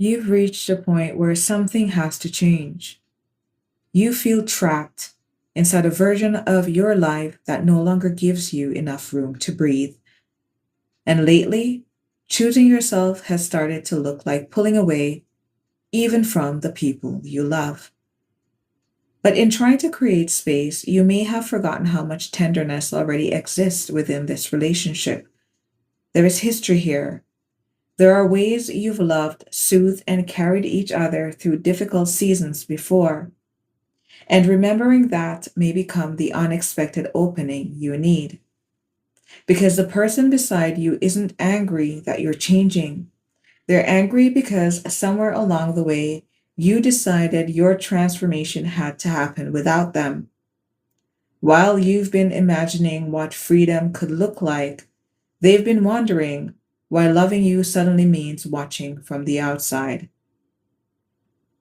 You've reached a point where something has to change. You feel trapped inside a version of your life that no longer gives you enough room to breathe. And lately, choosing yourself has started to look like pulling away even from the people you love. But in trying to create space, you may have forgotten how much tenderness already exists within this relationship. There is history here. There are ways you've loved, soothed, and carried each other through difficult seasons before. And remembering that may become the unexpected opening you need. Because the person beside you isn't angry that you're changing. They're angry because somewhere along the way, you decided your transformation had to happen without them. While you've been imagining what freedom could look like, they've been wondering why loving you suddenly means watching from the outside.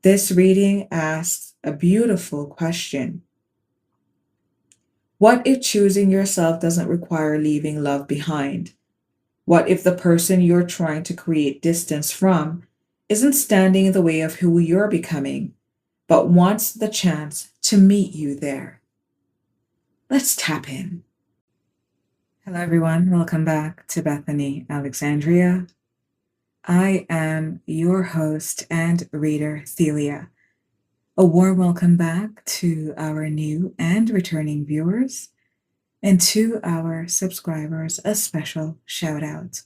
This reading asks a beautiful question. What if choosing yourself doesn't require leaving love behind? What if the person you're trying to create distance from isn't standing in the way of who you're becoming, but wants the chance to meet you there? Let's tap in. Hello, everyone. Welcome back to Bethany, Alexandria. I am your host and reader, Thelia. A warm welcome back to our new and returning viewers, and to our subscribers, a special shout out.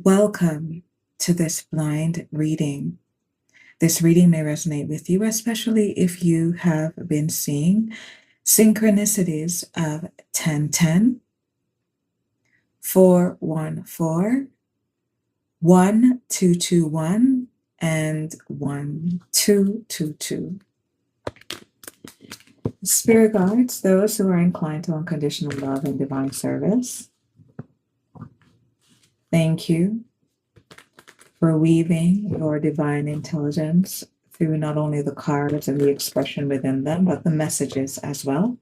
Welcome to this blind reading. This reading may resonate with you, especially if you have been seeing synchronicities of 1010, 414, 1221, and 1222. Spirit guides, those who are inclined to unconditional love and divine service, thank you for weaving your divine intelligence through not only the cards and the expression within them, but the messages as well.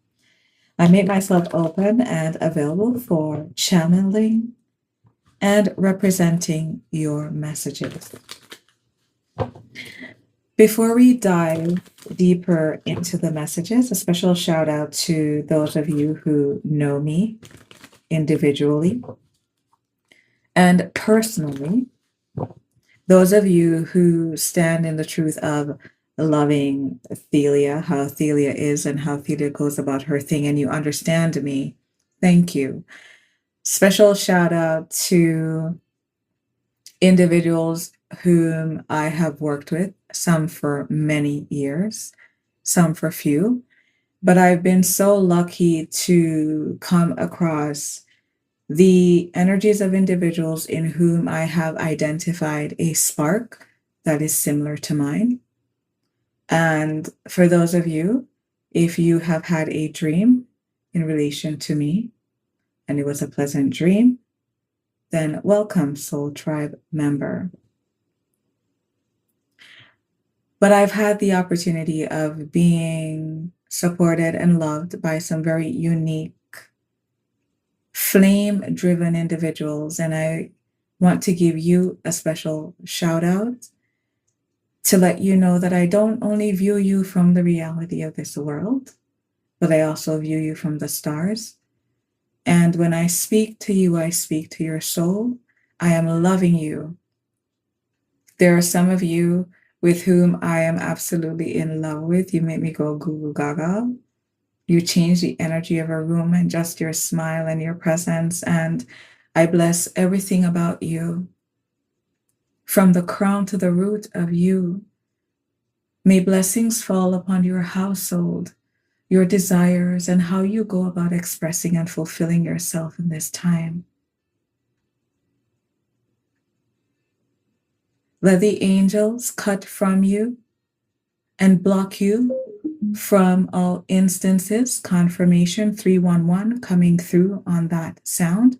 I make myself open and available for channeling and representing your messages. Before we dive deeper into the messages, a special shout out to those of you who know me individually and personally, those of you who stand in the truth of loving Thelia, how Thelia is and how Thelia goes about her thing, and you understand me, thank you. Special shout out to individuals whom I have worked with, some for many years, some for few, but I've been so lucky to come across the energies of individuals in whom I have identified a spark that is similar to mine. And for those of you, if you have had a dream in relation to me, and it was a pleasant dream, then welcome, Soul Tribe member. But I've had the opportunity of being supported and loved by some very unique, flame-driven individuals, and I want to give you a special shout out to let you know that I don't only view you from the reality of this world, but I also view you from the stars. And when I speak to you, I speak to your soul. I am loving you. There are some of you with whom I am absolutely in love with. You make me go goo goo gaga. You change the energy of a room and just your smile and your presence. And I bless everything about you. From the crown to the root of you, may blessings fall upon your household, your desires, and how you go about expressing and fulfilling yourself in this time. Let the angels cut from you and block you from all instances. Confirmation 311 coming through on that sound.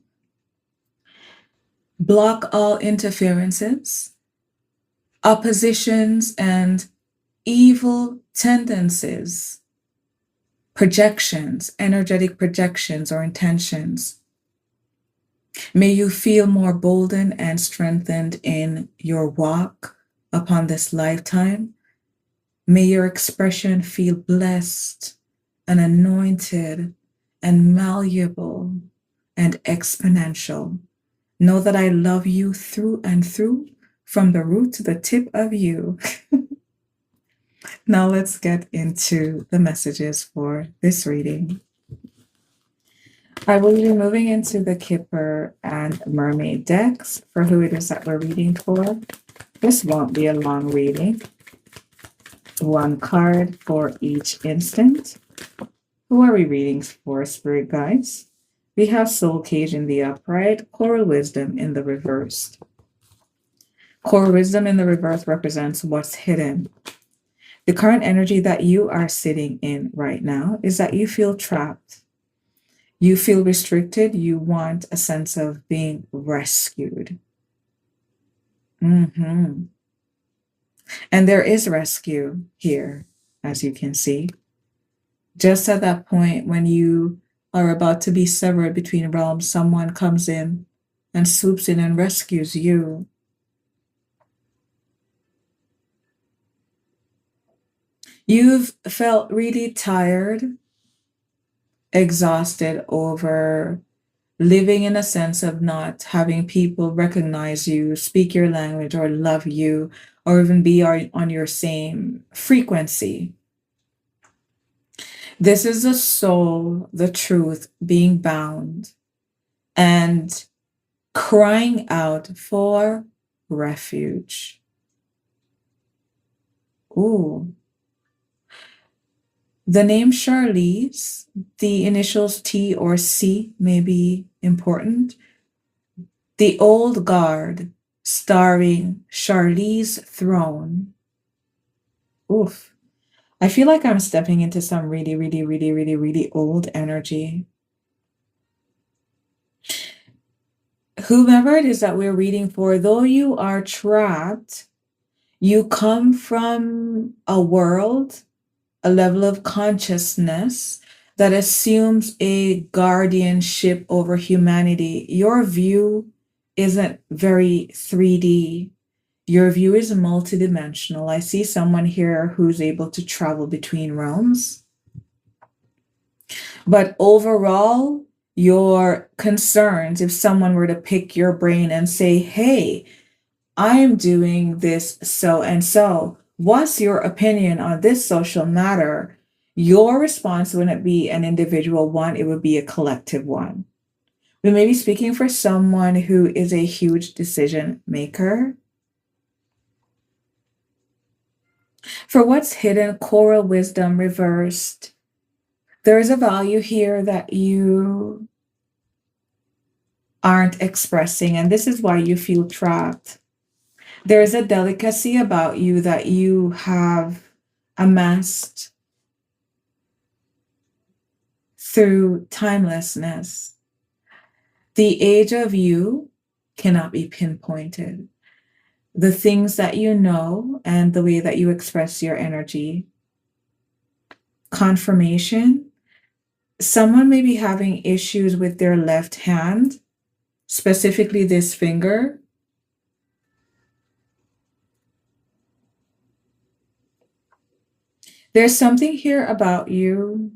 Block all interferences, oppositions, and evil tendencies, projections, energetic projections or intentions. May you feel more boldened and strengthened in your walk upon this lifetime. May your expression feel blessed and anointed and malleable and exponential. Know that I love you through and through, from the root to the tip of you. Now let's get into the messages for this reading. I will be moving into the Kipper and Mermaid decks for who it is that we're reading for. This won't be a long reading. One card for each instant. Who are we reading for, Spirit Guides? We have Soul Cage in the upright, Coral Wisdom in the reversed. Coral Wisdom in the reverse represents what's hidden. The current energy that you are sitting in right now is that you feel trapped. You feel restricted. You want a sense of being rescued. And there is rescue here, as you can see. Just at that point when you are about to be severed between realms, someone comes in and swoops in and rescues you. You've felt really tired, exhausted over living in a sense of not having people recognize you, speak your language, or love you, or even be on your same frequency. This is the soul, the truth, being bound and crying out for refuge. Ooh. The name Charlize, the initials T or C may be important. The Old Guard, starring Charlize Theron. Oof. I feel like I'm stepping into some really, really, really, really, really old energy. Whomever it is that we're reading for, though you are trapped, you come from a world, a level of consciousness that assumes a guardianship over humanity. Your view isn't very 3D. Your view is multidimensional. I see someone here who's able to travel between realms. But overall, your concerns, if someone were to pick your brain and say, hey, I'm doing this so and so, what's your opinion on this social matter? Your response wouldn't be an individual one, it would be a collective one. We may be speaking for someone who is a huge decision maker. For what's hidden, Coral Wisdom reversed. There is a value here that you aren't expressing, and this is why you feel trapped. There is a delicacy about you that you have amassed through timelessness. The age of you cannot be pinpointed. The things that you know and the way that you express your energy. Confirmation. Someone may be having issues with their left hand, specifically this finger. There's something here about you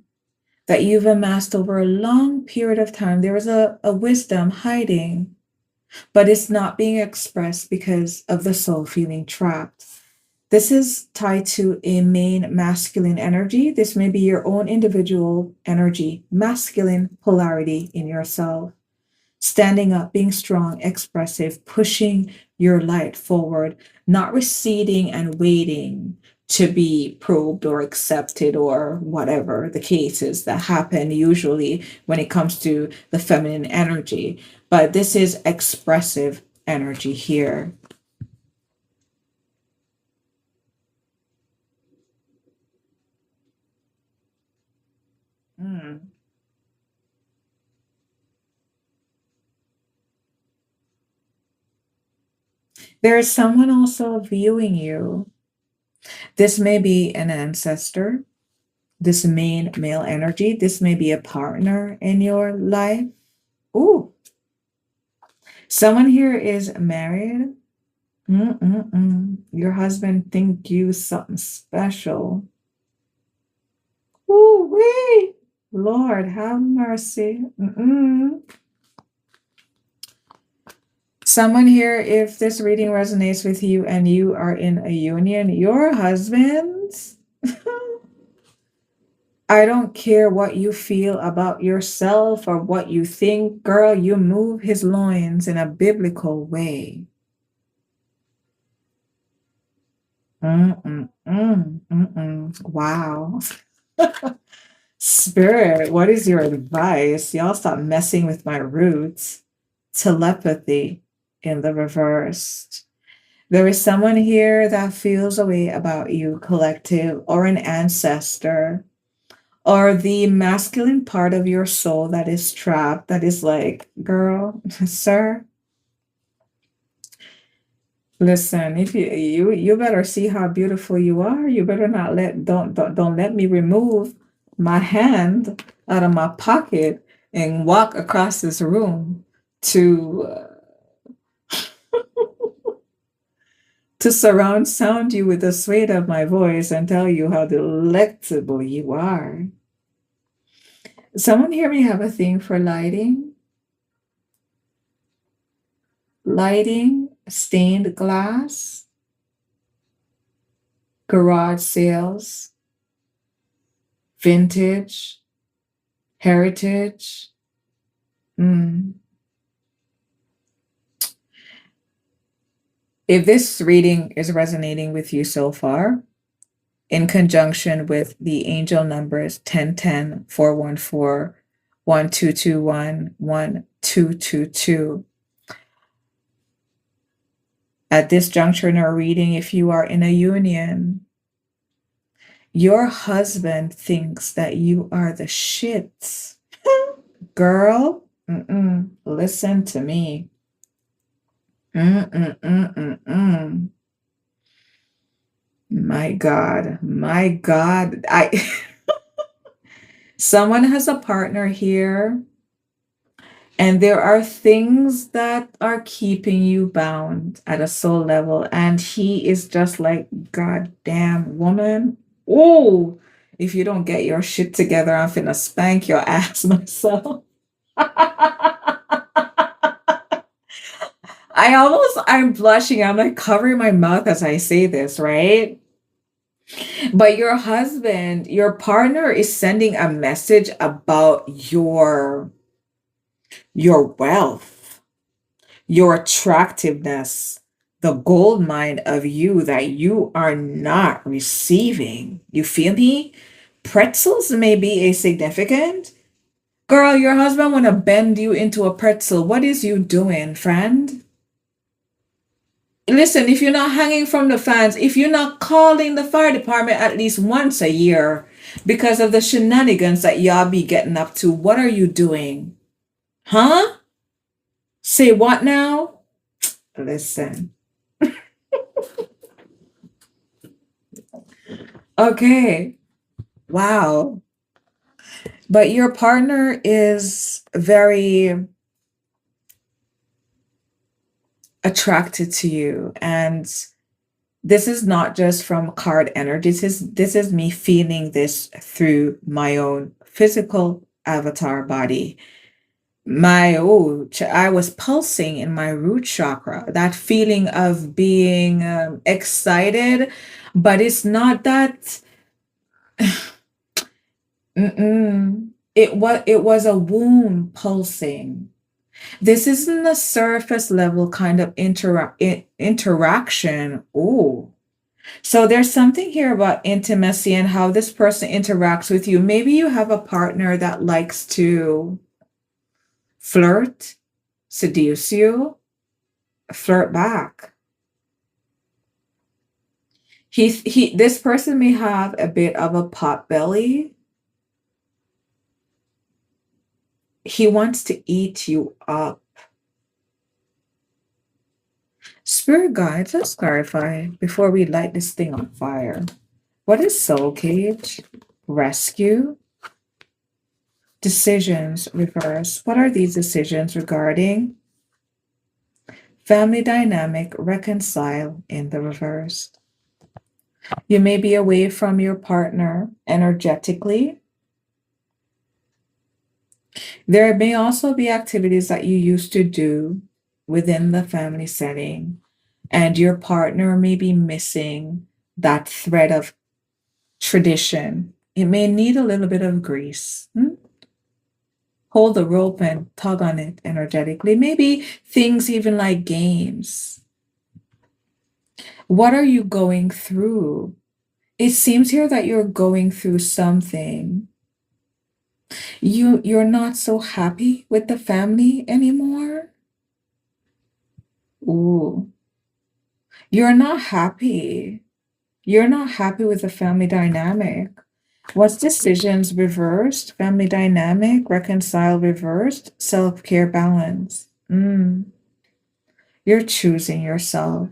that you've amassed over a long period of time. There is a wisdom hiding, but it's not being expressed because of the soul feeling trapped. This is tied to a main masculine energy. This may be your own individual energy, masculine polarity in yourself. Standing up, being strong, expressive, pushing your light forward, not receding and waiting to be probed or accepted or whatever the cases that happen usually when it comes to the feminine energy. But this is expressive energy here. There is someone also viewing you. This may be an ancestor, this main male energy. This may be a partner in your life. Ooh. Someone here is married. Mm-mm-mm. Your husband think you something special. Ooh, wee. Lord, have mercy. Mm-mm. Someone here, if this reading resonates with you and you are in a union, your husband, I don't care what you feel about yourself or what you think, girl, you move his loins in a biblical way. Wow. Spirit, what is your advice? Y'all stop messing with my roots. Telepathy in the reverse. There is someone here that feels a way about you, collective, or an ancestor, or the masculine part of your soul that is trapped, that is like, girl, sir, listen, if you better see how beautiful you are. You better not don't let me remove my hand out of my pocket and walk across this room to to surround sound you with the sway of my voice and tell you how delectable you are. Someone here may have a thing for lighting. Lighting, stained glass, garage sales, vintage, heritage. Mm. If this reading is resonating with you so far, in conjunction with the angel numbers 1010, 414, 1221, 1222, at this juncture in our reading, if you are in a union, your husband thinks that you are the shit. Girl, listen to me. Mm-mm-mm-mm-mm. My God. Someone has a partner here, and there are things that are keeping you bound at a soul level, and he is just like, God damn woman. Oh, if you don't get your shit together, I'm finna spank your ass myself. I'm blushing. I'm like covering my mouth as I say this, right? But your husband, your partner is sending a message about your wealth, your attractiveness, the gold mine of you that you are not receiving. You feel me? Pretzels may be a significant. Girl, your husband want to bend you into a pretzel. What is you doing, friend? Listen, if you're not hanging from the fans, if you're not calling the fire department at least once a year because of the shenanigans that y'all be getting up to, what are you doing? Huh? Say what now? Listen. Okay. Wow. But your partner is very attracted to you, and this is not just from card energy. This is me feeling this through my own physical avatar body. I was pulsing in my root chakra, that feeling of being excited, but it's not that. It was a womb pulsing. This isn't a surface level kind of interaction. Oh, so there's something here about intimacy and how this person interacts with you. Maybe you have a partner that likes to flirt, seduce you, flirt back. This person may have a bit of a pot belly. He wants to eat you up. Spirit guides, let's clarify before we light this thing on fire. What is soul cage? Rescue? Decisions reverse. What are these decisions regarding? Family dynamic reconcile in the reverse. You may be away from your partner energetically. There may also be activities that you used to do within the family setting, and your partner may be missing that thread of tradition. It may need a little bit of grease. Hold the rope and tug on it energetically. Maybe things even like games. What are you going through? It seems here that you're going through something. You're not so happy with the family anymore. Ooh, you're not happy. You're not happy with the family dynamic. What's decisions reversed? Family dynamic, reconcile reversed, self-care balance. You're choosing yourself.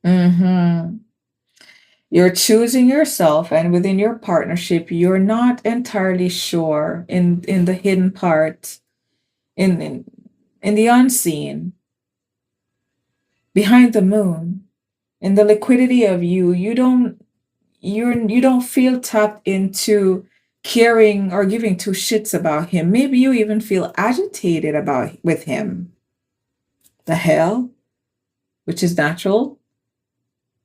Mm-hmm. You're choosing yourself, and within your partnership, you're not entirely sure in the hidden part, in in the unseen, behind the moon, in the liquidity of you. You don't feel tapped into caring or giving two shits about him. Maybe you even feel agitated about with him. The hell, which is natural.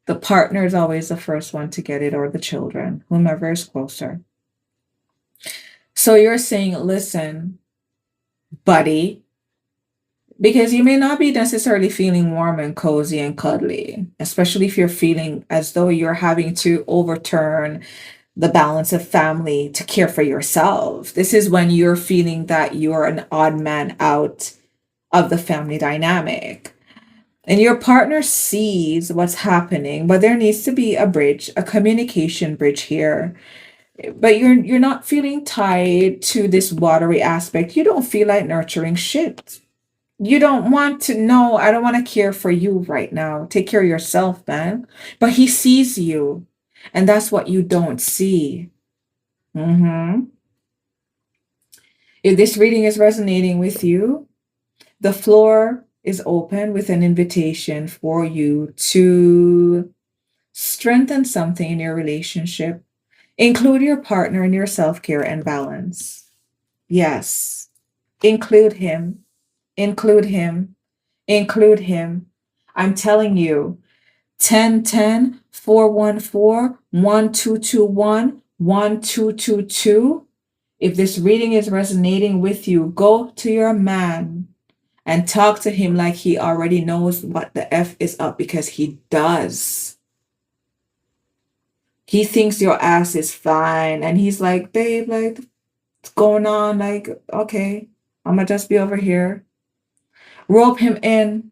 The partner is always the first one to get it, or the children, whomever is closer. So you're saying, listen, buddy, because you may not be necessarily feeling warm and cozy and cuddly, especially if you're feeling as though you're having to overturn the balance of family to care for yourself. This is when you're feeling that you're an odd man out of the family dynamic. And your partner sees what's happening, but there needs to be a bridge, a communication bridge here. But you're not feeling tied to this watery aspect. You don't feel like nurturing shit. You don't want to know, I don't want to care for you right now. Take care of yourself, man. But he sees you, and that's what you don't see. hmm If this reading is resonating with you, the floor is open with an invitation for you to strengthen something in your relationship. Include your partner in your self care and balance. Yes, include him, include him, include him. I'm telling you, 1010-414-1221-1222. If this reading is resonating with you, go to your man and talk to him like he already knows what the F is up, because he does. He thinks your ass is fine. And he's like, babe, like, what's going on? Like, okay, I'm gonna just be over here. Rope him in.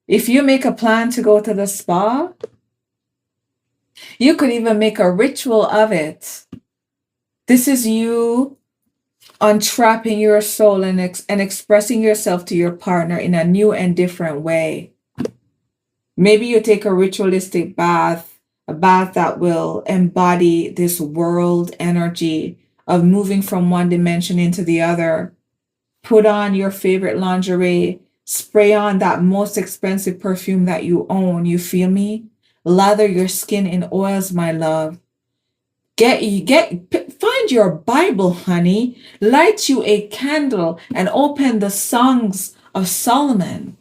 If you make a plan to go to the spa, you could even make a ritual of it. This is you untrapping your soul and expressing yourself to your partner in a new and different way. Maybe you take a ritualistic bath, a bath that will embody this world energy of moving from one dimension into the other. Put on your favorite lingerie, spray on that most expensive perfume that you own. You feel me? Lather your skin in oils, my love. Find your Bible, honey. Light you a candle and open the Songs of Solomon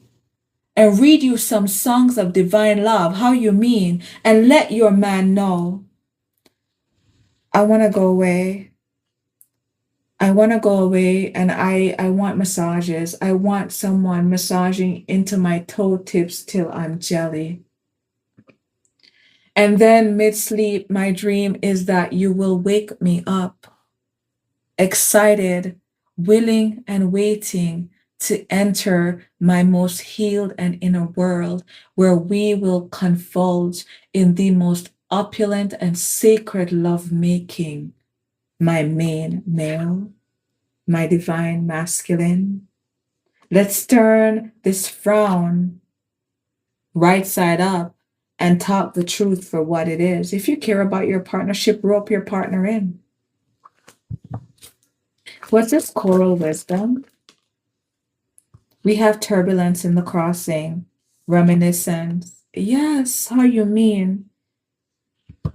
and read you some songs of divine love, how you mean, and let your man know. I want to go away. I want to go away, and I want massages. I want someone massaging into my toe tips till I'm jelly. And then mid-sleep, my dream is that you will wake me up, excited, willing, and waiting to enter my most healed and inner world, where we will convulge in the most opulent and sacred love making. My main male, my divine masculine. Let's turn this frown right side up and talk the truth for what it is. If you care about your partnership, rope your partner in. What's this coral wisdom? We have turbulence in the crossing, reminiscence. Yes, how you mean?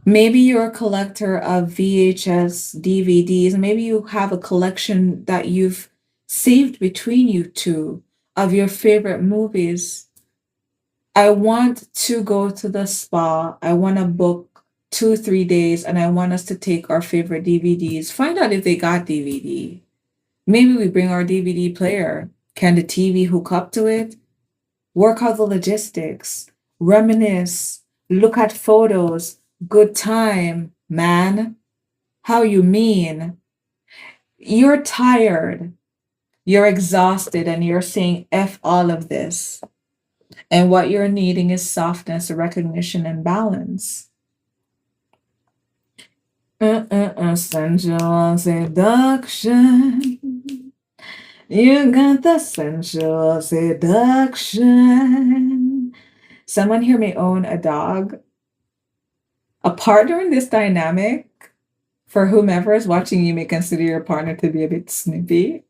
Maybe you're a collector of VHS DVDs. Maybe you have a collection that you've saved between you two of your favorite movies. I want to go to the spa. I want to book 2, 3 days and I want us to take our favorite DVDs. Find out if they got DVD. Maybe we bring our DVD player. Can the TV hook up to it? Work out the logistics, reminisce, look at photos, good time, man. How you mean? You're tired, you're exhausted, and you're saying F all of this. And what you're needing is softness, recognition, and balance. Sensual seduction. You got the sensual seduction. Someone here may own a dog. A partner in this dynamic, for whomever is watching, you may consider your partner to be a bit snoopy.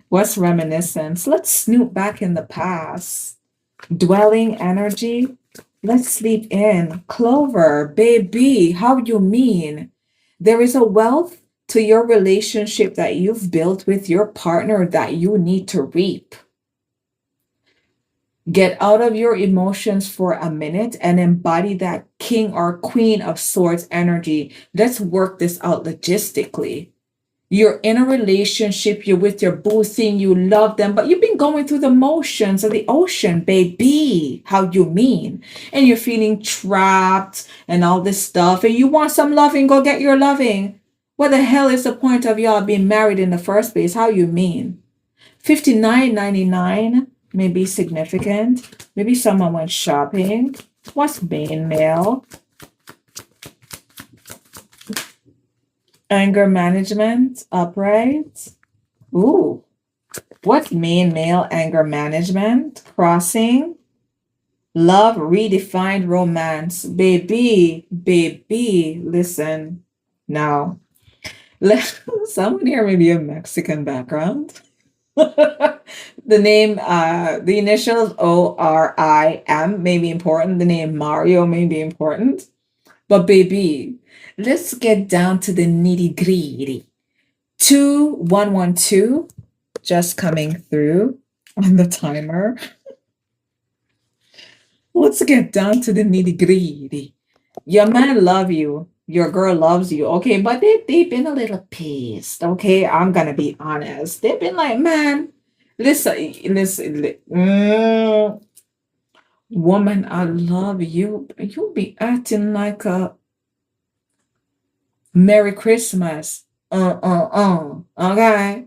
What's reminiscence? Let's snoop back in the past. Dwelling energy. Let's sleep in. Clover, baby, how you mean? There is a wealth to your relationship that you've built with your partner that you need to reap. Get out of your emotions for a minute and embody that king or queen of swords energy. Let's work this out logistically. You're in a relationship, you're with your boo thing, you love them, but you've been going through the motions of the ocean, baby. How you mean? And you're feeling trapped and all this stuff, and you want some loving, go get your loving. What the hell is the point of y'all being married in the first place? How you mean? 59.99 may be significant. Maybe someone went shopping. What's main male? Anger management, upright. Ooh, what's main male anger management? Crossing. Love redefined romance. Baby, baby, listen. Now, someone here may be a Mexican background. The name, the initials ORIM may be important. The name Mario may be important. But baby, let's get down to the nitty gritty. 2112 just coming through on the timer. Let's get down to the nitty gritty. Your man love you. Your girl loves you. Okay, but they've been a little pissed. Okay, I'm gonna be honest. They've been like, man, listen, woman, I love you. You be acting like a Merry Christmas. Okay.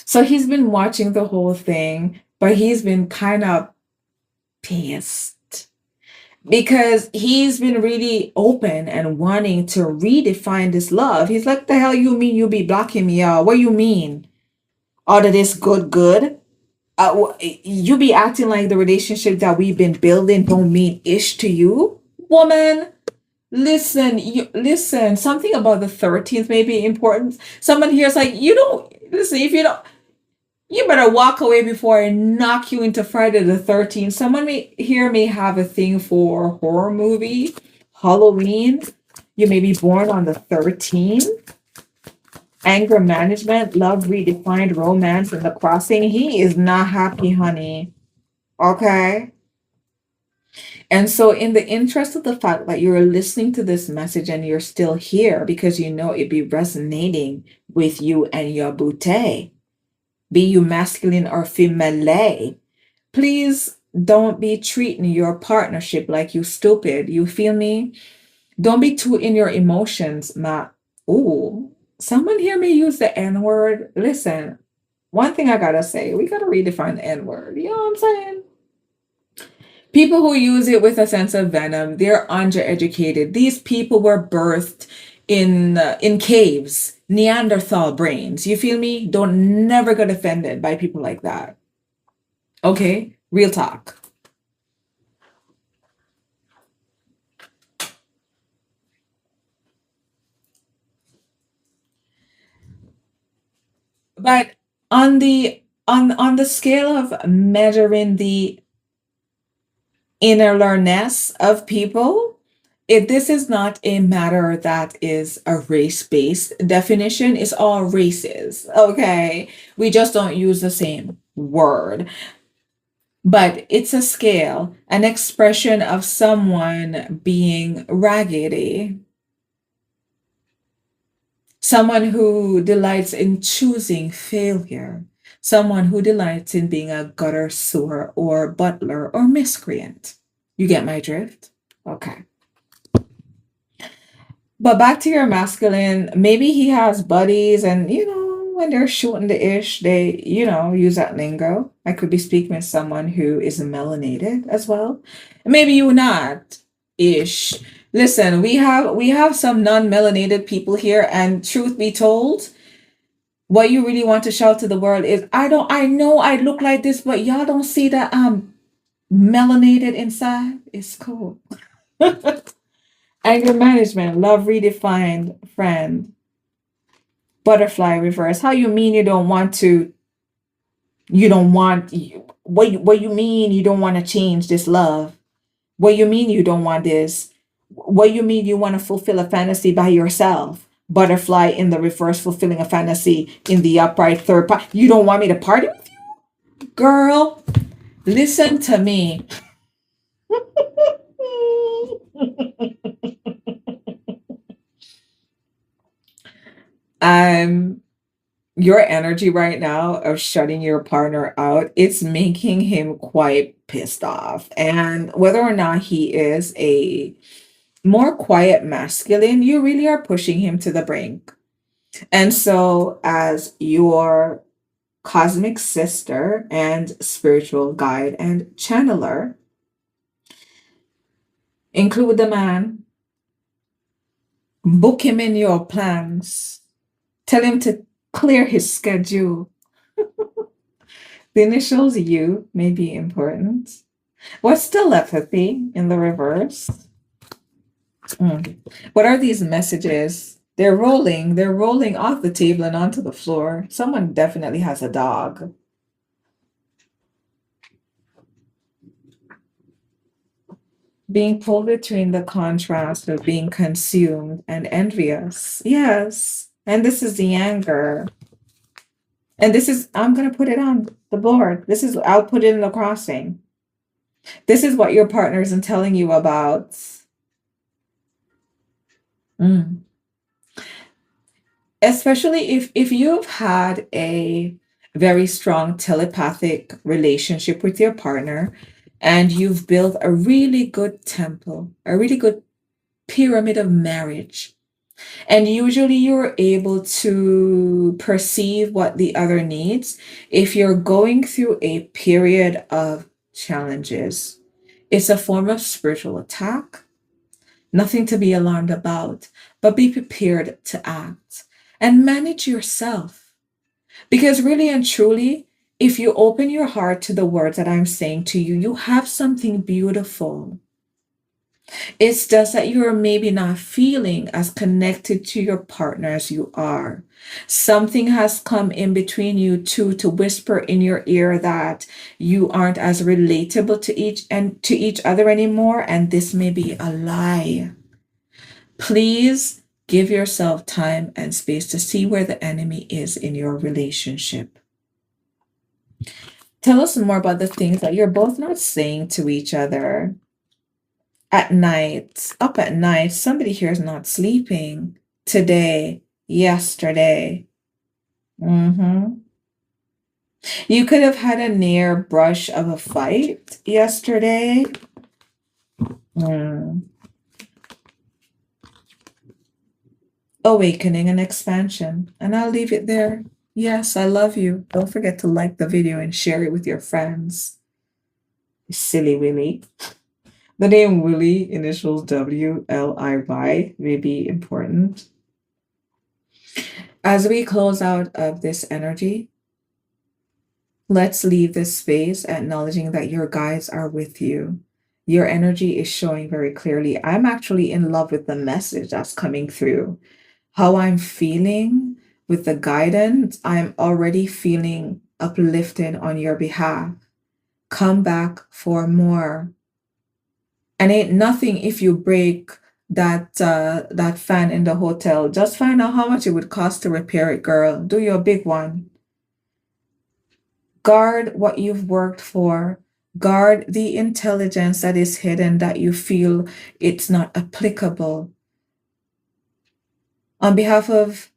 So he's been watching the whole thing, but he's been kind of pissed because he's been really open and wanting to redefine this love. He's like, the hell you mean you be blocking me out? What you mean? All of this good? You be acting like the relationship that we've been building don't mean ish to you, woman. Listen. Something about the 13th may be important. Someone here is like, you don't listen. If you don't, you better walk away before I knock you into Friday the 13th. Someone may have a thing for horror movie, Halloween. You may be born on the 13th. Anger management, love redefined, romance, and the crossing. He is not happy, honey. Okay. And so, in the interest of the fact that you're listening to this message and you're still here because you know it be resonating with you and your boutte, be you masculine or female, please don't be treating your partnership like you stupid. You feel me? Don't be too in your emotions, ma. Ooh, someone here may use the N word. Listen, one thing I gotta say, we gotta redefine the N word. You know what I'm saying? People who use it with a sense of venom, they're undereducated. These people were birthed in caves, Neanderthal brains. You feel me? Don't never get offended by people like that. Okay? Real talk. But on the scale of measuring the innerness of people, this is not a matter that is a race-based definition. It's all races, okay? We just don't use the same word. But it's a scale, an expression of someone being raggedy, someone who delights in choosing failure, someone who delights in being a gutter sewer or butler or miscreant. You get my drift? Okay. But back to your masculine, maybe he has buddies, and when they're shooting the ish, they, use that lingo. I could be speaking with someone who is melanated as well. Maybe you not ish. Listen, we have some non-melanated people here, and truth be told, what you really want to shout to the world is, I know I look like this, but y'all don't see that I'm melanated inside. It's cool. Anger management, love redefined, friend, butterfly reverse. How you mean you don't want to, you don't want, what you mean you don't want to change this love? What you mean you don't want this? What you mean you want to fulfill a fantasy by yourself? Butterfly in the reverse, fulfilling a fantasy in the upright third part. You don't want me to party with you? Girl, listen to me. um your energy right now of shutting your partner out, it's making him quite pissed off. And whether or not he is a more quiet masculine, you really are pushing him to the brink. And so, as your cosmic sister and spiritual guide and channeler, include the man, book him in your plans, tell him to clear his schedule. The initials U may be important. What's telepathy in the reverse? What are these messages? They're rolling off the table and onto the floor. Someone definitely has a dog. Being pulled between the contrast of being consumed and envious. Yes. And this is the anger. And this is, I'm going to put it on the board. I'll put it in the crossing. This is what your partner isn't telling you about. Mm. Especially if you've had a very strong telepathic relationship with your partner, and you've built a really good temple, a really good pyramid of marriage, and usually you're able to perceive what the other needs. If you're going through a period of challenges, it's a form of spiritual attack. Nothing to be alarmed about, but be prepared to act and manage yourself. Because really and truly, if you open your heart to the words that I'm saying to you, you have something beautiful. It's just that you're maybe not feeling as connected to your partner as you are. Something has come in between you two to whisper in your ear that you aren't as relatable to each other anymore, and this may be a lie. Please give yourself time and space to see where the enemy is in your relationship. Tell us more about the things that you're both not saying to each other. At night, up at night, somebody here is not sleeping. Today, yesterday. Mm-hmm. You could have had a near brush of a fight yesterday. Mm. Awakening and expansion. And I'll leave it there. Yes, I love you. Don't forget to like the video and share it with your friends. Silly Willy. The name Willy, initials WLIY, may be important. As we close out of this energy, let's leave this space acknowledging that your guides are with you. Your energy is showing very clearly. I'm actually in love with the message that's coming through. How I'm feeling with the guidance, I'm already feeling uplifted on your behalf. Come back for more. And ain't nothing if you break that fan in the hotel. Just find out how much it would cost to repair it, girl. Do your big one. Guard what you've worked for. Guard the intelligence that is hidden that you feel it's not applicable. On behalf of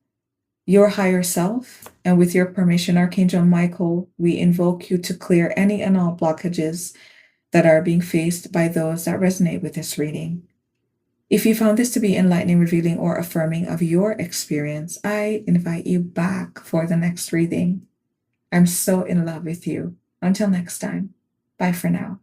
your higher self, and with your permission, Archangel Michael, we invoke you to clear any and all blockages that are being faced by those that resonate with this reading. If you found this to be enlightening, revealing, or affirming of your experience, I invite you back for the next reading. I'm so in love with you. Until next time, bye for now.